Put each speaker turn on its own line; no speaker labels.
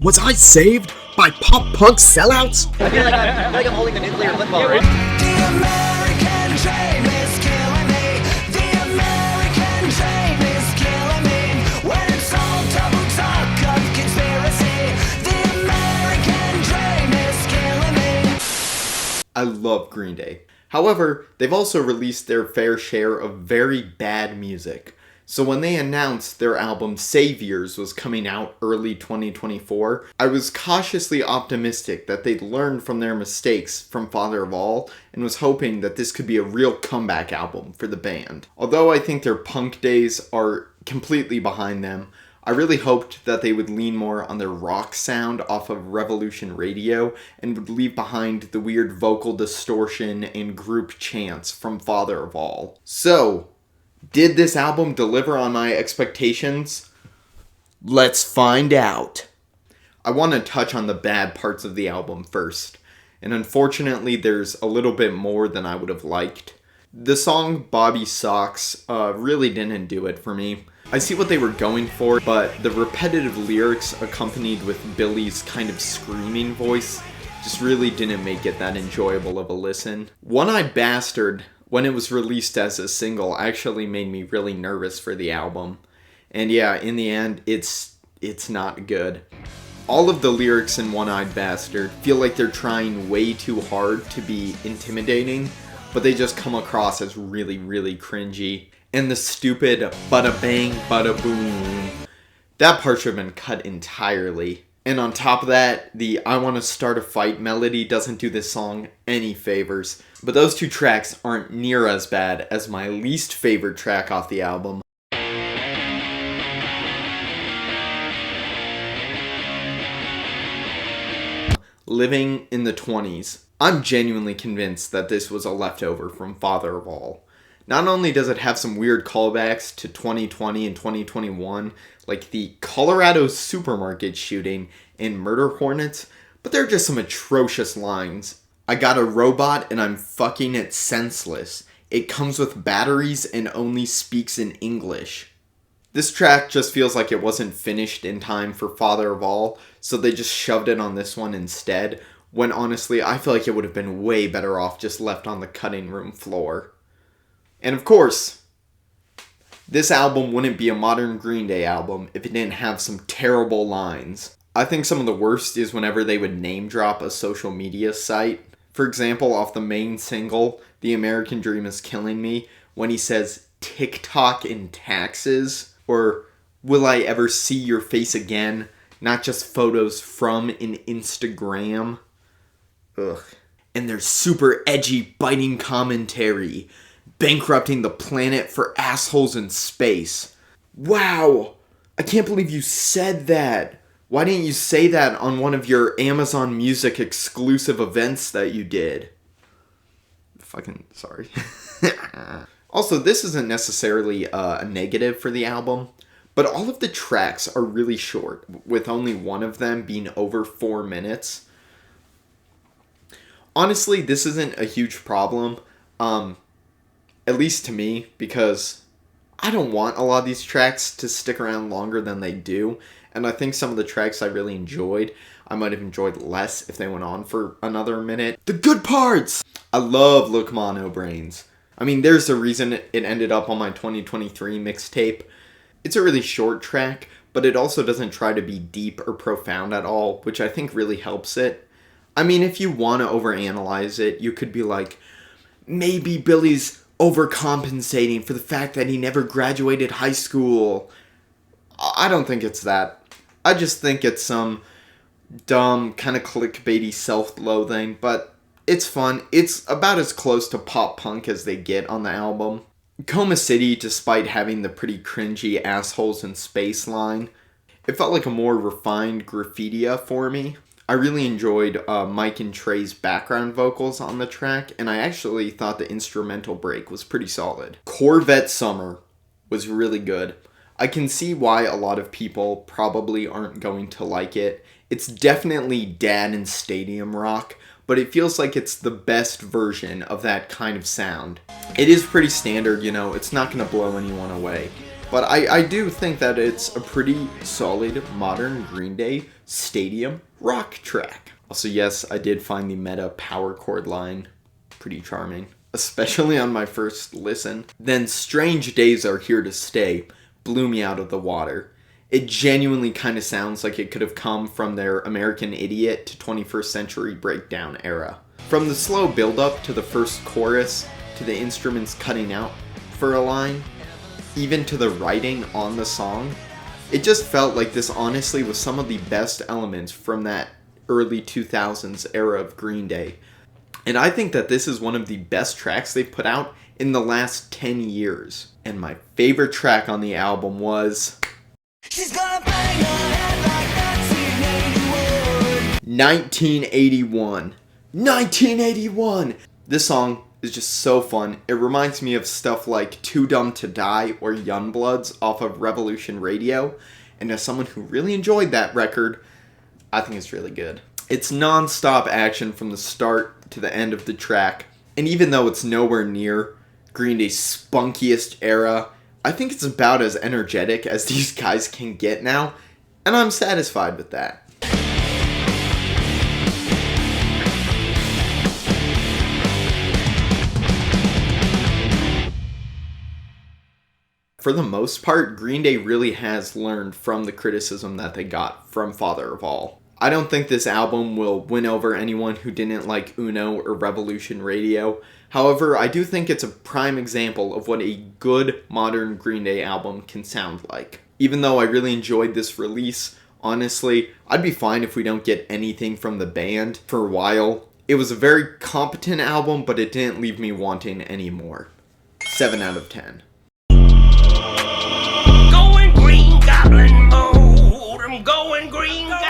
Was I saved by pop-punk sellouts?
I feel like I'm holding the nuclear football right now.
The American dream is killing me. The American dream is killing me. When it's all double talk of conspiracy. The American dream is killing me.
I love Green Day. However, they've also released their fair share of very bad music. So when they announced their album Saviors was coming out early 2024, I was cautiously optimistic that they'd learned from their mistakes from Father of All and was hoping that this could be a real comeback album for the band. Although I think their punk days are completely behind them, I really hoped that they would lean more on their rock sound off of Revolution Radio and would leave behind the weird vocal distortion and group chants from Father of All. So, did this album deliver on my expectations? Let's find out. I want to touch on the bad parts of the album first, and unfortunately there's a little bit more than I would have liked. The song Bobby Socks really didn't do it for me. I see what they were going for, but the repetitive lyrics accompanied with Billy's kind of screaming voice just really didn't make it that enjoyable of a listen. One-Eyed Bastard, when it was released as a single, actually made me really nervous for the album. And yeah, in the end, it's not good. All of the lyrics in One-Eyed Bastard feel like they're trying way too hard to be intimidating, but they just come across as really, really cringy. And the stupid bada bang, bada boom, that part should have been cut entirely. And on top of that, the I Wanna Start a Fight melody doesn't do this song any favors. But those two tracks aren't near as bad as my least favorite track off the album. Living in the 20s. I'm genuinely convinced that this was a leftover from Father of All. Not only does it have some weird callbacks to 2020 and 2021, like the Colorado supermarket shooting and murder hornets, but there are just some atrocious lines. I got a robot and I'm fucking it senseless. It comes with batteries and only speaks in English. This track just feels like it wasn't finished in time for Father of All, so they just shoved it on this one instead, when honestly I feel like it would have been way better off just left on the cutting room floor. And of course, this album wouldn't be a modern Green Day album if it didn't have some terrible lines. I think some of the worst is whenever they would name drop a social media site. For example, off the main single, The American Dream is Killing Me, when he says TikTok and taxes, or will I ever see your face again, not just photos from an Instagram. Ugh. And their super edgy, biting commentary, bankrupting the planet for assholes in space. Wow! I can't believe you said that. Why didn't you say that on one of your Amazon Music exclusive events that you did? Fucking sorry. Also, this isn't necessarily a negative for the album, but all of the tracks are really short, with only one of them being over 4 minutes. Honestly, this isn't a huge problem. At least to me, because I don't want a lot of these tracks to stick around longer than they do, and I think some of the tracks I really enjoyed, I might have enjoyed less if they went on for another minute. The good parts! I love Look Mono Brains. I mean, there's a reason it ended up on my 2023 mixtape. It's a really short track, but it also doesn't try to be deep or profound at all, which I think really helps it. I mean, if you want to overanalyze it, you could be like, maybe Billy's overcompensating for the fact that he never graduated high school. I don't think it's that. I just think it's some dumb, kind of clickbaity self-loathing, but it's fun. It's about as close to pop punk as they get on the album. Coma City, despite having the pretty cringy assholes in space line, it felt like a more refined Graffitia for me. I really enjoyed Mike and Trey's background vocals on the track, and I actually thought the instrumental break was pretty solid. Corvette Summer was really good. I can see why a lot of people probably aren't going to like it. It's definitely dad and stadium rock, but it feels like it's the best version of that kind of sound. It is pretty standard, you know, it's not going to blow anyone away. But I do think that it's a pretty solid modern Green Day stadium rock track. Also, yes, I did find the meta power chord line pretty charming, especially on my first listen. Then Strange Days Are Here to Stay blew me out of the water. It genuinely kind of sounds like it could have come from their American Idiot to 21st Century Breakdown era. From the slow build-up to the first chorus, to the instruments cutting out for a line, even to the writing on the song, it just felt like this honestly was some of the best elements from that early 2000s era of Green Day. And I think that this is one of the best tracks they've put out in the last 10 years. And my favorite track on the album was...
She's gonna bang her head like
1981. 1981! This song is just so fun. It reminds me of stuff like Too Dumb to Die or Youngbloods off of Revolution Radio. And as someone who really enjoyed that record, I think it's really good. It's non-stop action from the start to the end of the track. And even though it's nowhere near Green Day's spunkiest era, I think it's about as energetic as these guys can get now. And I'm satisfied with that. For the most part, Green Day really has learned from the criticism that they got from Father of All. I don't think this album will win over anyone who didn't like Uno or Revolution Radio. However, I do think it's a prime example of what a good modern Green Day album can sound like. Even though I really enjoyed this release, honestly, I'd be fine if we don't get anything from the band for a while. It was a very competent album, but it didn't leave me wanting any more. 7 out of 10.
Going green goblin mode. I'm going green goblin.